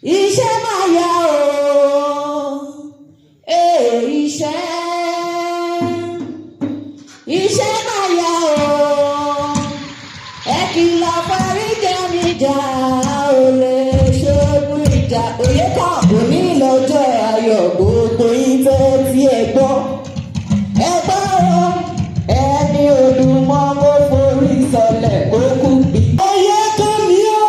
Iṣẹ́ máa yá o, iṣẹ́ máa yá o, ẹ kìlọ̀ parí jẹ́mi jà ò lè ṣoògùn ìjà. Òye kan kò ní lọ́jọ́ ayọ̀, gbogbo ìfẹ́ tí ẹ gbọ́ o, ẹni olùmọ̀ mo forí sọlẹ̀ kó kú bí. Oyè tó mi o.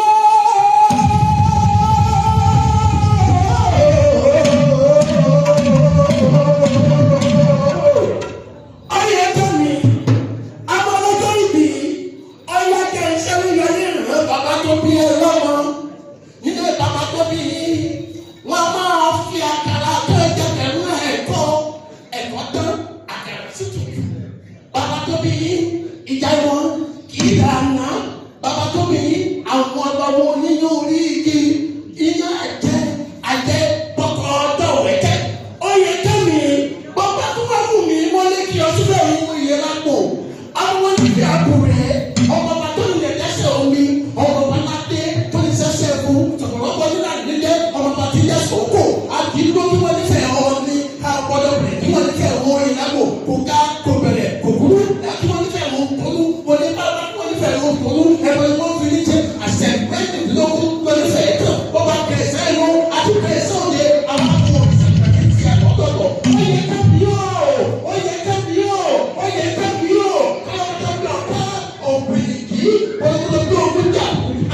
Ìjà wọn kì í dáná bàbá tó bí àwọn ọlọ́wọ́ oníyàn orí igi iná àjẹ́ tọkọ tọ̀wẹ́kẹ́. Oyè kẹ́mi bàbá tó wà fún mi wọ́n lé kí ọtún bẹ́ẹ̀ mú iye lápò. Àwọn níbi àbúrẹ́ ọmọ bàbá tó nílẹ̀ dẹ́sẹ̀ omi ọmọ bàbá dé tó ní sẹ́sẹ̀ fún tọ̀pọ̀lọpọ̀ nílà nílẹ̀ ọmọ bàbá ti dẹ́sẹ̀ òkò àti ìlú kí wọ́n nífẹ̀ẹ́ ọ ní àpọ̀lọ̀ rẹ̀ kí wọ́n nífẹ̀ẹ́ wọ́n ìlànà kò ká kò bẹ̀rẹ̀ kò burú kí wọ́n nífẹ̀ẹ́ wọn polú wọlé bàbá wọ́n nífẹ̀ẹ́ wọn polú ẹ̀rọ ni wọ́n fi ní jẹ́ àṣẹ mẹ́tìdínlógún wọ́n nífẹ̀ẹ́ tán wọ́n bá kẹsẹ̀ ẹ̀rọ àti kẹsẹ̀ òde àwọn akọ̀wé ìsàkàtì ti àkọ́kọ́. Oyè kábíyó oyè kábíyó oyè kábíyó kábíyọ̀ká òbíríkì olùdókòwò ògùnjà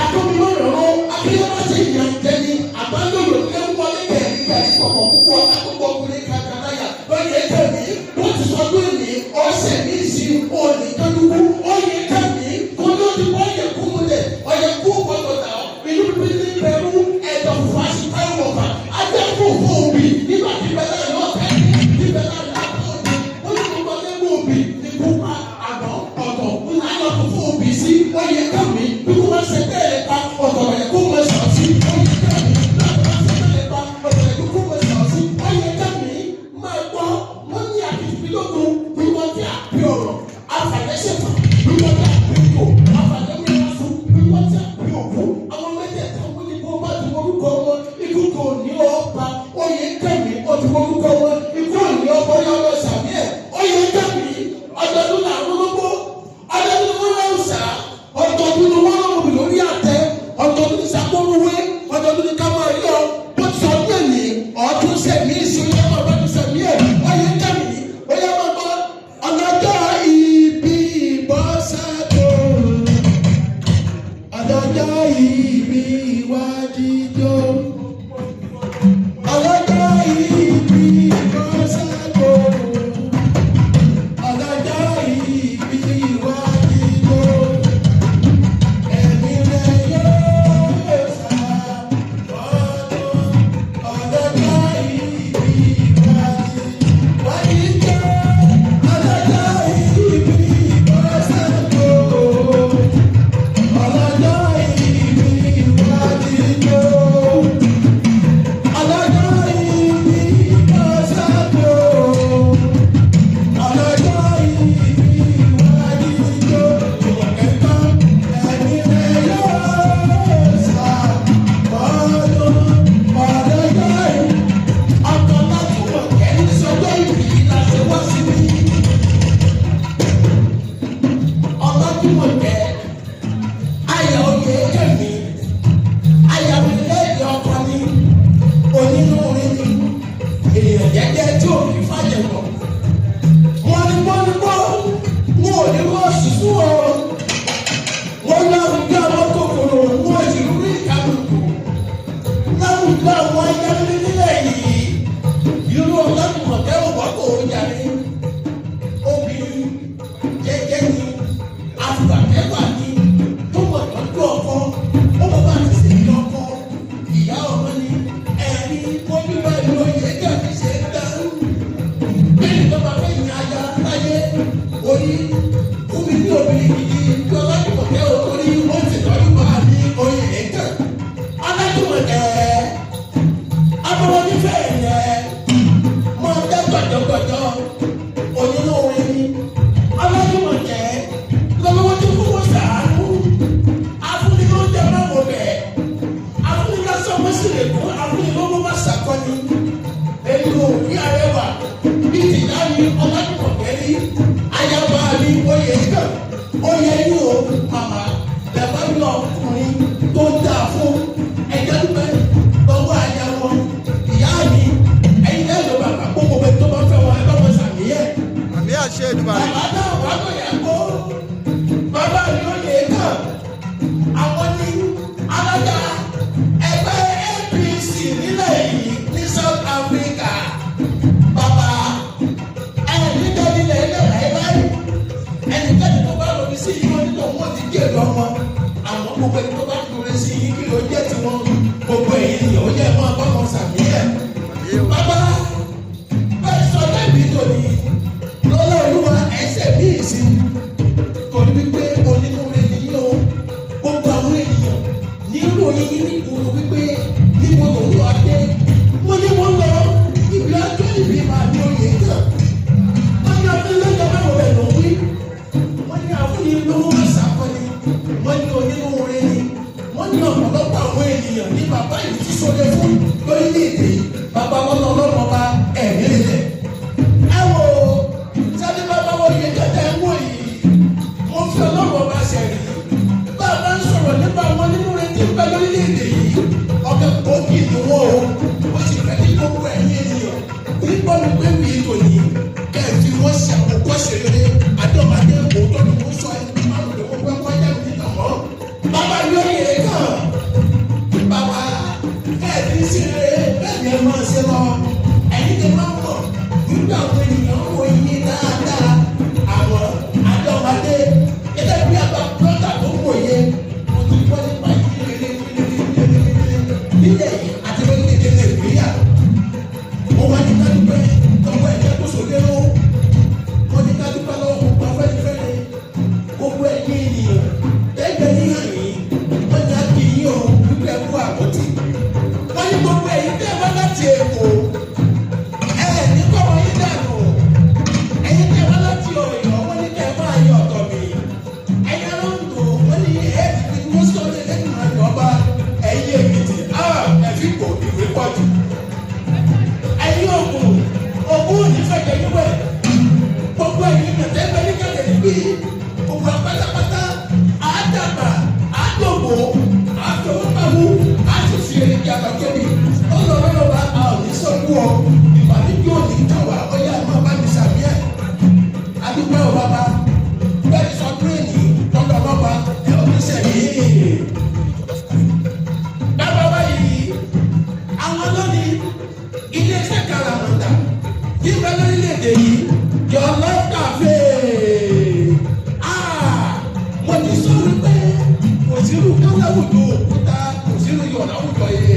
àtọ́bíwọ̀rọ̀ akínyẹ́mọ́sẹ̀ ìyànjẹ́ni àbálòlò ẹ̀wọ́lé kẹ̀kẹ́ pọ̀pọ̀ púpọ̀ akókò ọkùnrin kàkàdáyà lọ́yẹ̀ kẹ́mi wọ́n ti sọ pé ní ọ̀sẹ̀ ní ìsìn òní kẹ́dùkú oyè kẹ́mi kó ló ti wọ́n yẹ kú múlẹ̀ ọ̀yẹ̀ kú gbọ́dọ̀ dà inú bíbí pẹ̀lú ẹ̀dọ̀ fún àṣìkò ẹ̀wọ̀fà ajẹ́kù fún òbí nígbà tí bẹ́lẹ̀ yọ̀ kẹ́mi tí bẹ́lẹ̀ yọ̀ kẹ́mi ó ní gbogbo ẹgbẹ́ òbí ní kúpa àgbọ̀ ọ̀dọ̀ ńlá yọ̀ fún òbí sí oyè kẹ́mi bí kò wọ́n ṣe bẹ́ẹ̀ pa ọ̀dọ̀ rẹ̀ kó wọ́n sọ̀ sí oyè kẹ́mi láti wọ́n ṣe bẹ́ẹ̀ pa ọ̀dọ̀ rẹ̀ kó wọ́n sọ̀ sí oyè kẹ́mi máa gbọ́ wọ́n ní àkìtìpínlógún bí wọ́n ti àpè ọ̀rọ̀ afàlẹ́sẹ̀fà bí wọ́n ti àpè ìkó afàlẹ́wìnàfún bí wọ́n ti àpè òkú àwọn mẹ́tẹ̀ẹ̀ta wọ́n ní kó bá ti orúkọ wọn ikú kò ní ọ̀pá oyè kẹ́mi ó ti orúkọ wọn ikú ò ní ọ̀pọ̀ yọ lọ sàmì ẹ̀ oyè kẹ́mi ọ̀dọ́dún làwọn ológbó ọ̀dọ́dún wọn lọ́wọ́ sà ọ̀dọ́dún wọn lọ́wọ́ lórí àtẹ ọ̀dọ́dún ní sàkóruwé ọ̀dọ́dún ní kámọ́ yọ bó ti sọ ọdún ẹ̀mí ọdún sẹ̀mí ìsinmi ọmọ ọdún sẹ̀mí ẹ̀ oyè kẹ́mi oyè máa gbọ́ ọlọ́jọ́ ìbí ìbọ́sàdó ọlọ́jọ́ ìbí ìwádìíjó ọlọ́jọ́ ìbí ìbọ́sàdó ọlọ́jọ́ ìbí ìwádìíjó ẹ̀mí rẹ̀ yóò sá ọdún wọn gbogbo èyí ni ó yẹ máa bá wọn sàmì ẹ̀. Bàbá bẹ́ẹ̀ sọ lẹ́bi tòní lọ́lá olúwa ẹsẹ̀ míì sí torí wípé onínúure nìyí o gbogbo àwọn ènìyàn ní ìròyìn yìí ní ìgboro wípé níbo lòun lọ adé wọ́n ní wọ́n lọ ibi ọjọ́ ìbí máa ní oyè kan wọ́n ní ọdún lọ́jọ́ báwo rẹ̀ ló wí wọ́n ní àfúnni lówó àṣàkọ́ni wọ́n ní onínúure ni wọ́n ní ọ̀pọ̀lọpọ̀ àwọn ènìyàn ní bàbá yìí ti sọ́dẹ̀ fún lórílẹ̀-èdè bàbá wọn lọ lọ́rùn ọba ẹ̀mí rẹ̀. ẹ wo sáré bàbá wọn yẹ kẹtẹ ń wò yìí mo fi ọlọ́run ọba ṣẹ̀rí bàbá ń sọ̀rọ̀ nípa àwọn nínú rẹ̀ tí ń bẹ lórílẹ̀-èdè yìí ọ̀kẹ́ kókì ni wọ́n o ó sì fẹ́ ní gbogbo ẹ̀yìn ènìyàn nígbà mi pé mi tò ní kẹ́ẹ̀fì wọ́n ṣe àkókò ṣeré àdọ́mọdé òótọ́ ni mo sọ ẹni máa ń lò ó pẹ́ wájà mi tàmọ́ bàbá yóò yẹ kàn bàbá ẹ̀ẹ́dì sí rẹ̀ bẹ́ẹ̀ ni ẹ máa ṣe lọ ẹ̀yin tẹ máa ń mọ̀ nígbà àwọn ènìyàn ń wo iye dáadáa àwọn àdọ́mọdé gẹ́gẹ́ bí àbá brọ́dà tó ń wòye mo ti gbọ́ nípa ìdílé nílẹ̀ yìí àti lórílẹ̀-èdè Nàìjíríà mo wá ní ká dúpẹ́ lọ́wọ́ ẹ̀jẹ̀ tó sòdé ló mo ní ká dúpẹ́ lọ́wọ́ gbogbo afẹ́nifẹ́re gbogbo ẹ̀yin ènìyàn ẹgbẹ́ níhàn yìí wọ́n ní á kì í yàn wípé ẹ kú àkọ́tì wọ́n ní gbogbo ẹ̀yin tẹ́ ẹ bá láti Èkó ní kọ́ wọ́n yín dànù ẹ̀yin tẹ́ ẹ bá láti Ọ̀yọ́ wọ́n ní kẹ́ ẹ máa yọ ọ̀tọ̀ mi ẹ̀yin aráńdò wọ́n ní ẹ̀ẹ́dì tí wọ́n sọ ní ẹ̀ẹ́dì máa yọ ọba ẹ̀yin Èkìtì ẹ̀fí kò ìwé pọ̀ jù ẹ̀yin Ògùn ò ní fẹ́ jẹ́ níwẹ̀ gbogbo ẹ̀yin mẹ̀tẹ́gbẹ́ ní kẹ́lẹ́ níbí gbogbo apátápátá àádàgbà àádọ́gbò àtọwọ́pamú àtúnṣe èrèké àbákẹ́bí ọlọ́rọ́lọ́ba a ò ní sọ́kú ọ ìpàdé bí ò ní tàwa ọyá máa bá mi sàmì ẹ̀ adúgbò ọ̀ bàbá bẹ́ẹ̀ sọ tírèènì lọ́dọ̀ bàbá ẹ̀ ọ́ ní sẹ́yìn. bàbá báyìí àwọn lónìí iléeṣẹ́ karamata kí n bẹ lórílẹ̀‐èdè yìí yọ lọ́kàfé mo ti sọ wípé kò sírú káláwùjọ òkúta kò sírú yọ̀ láwùjọ yìí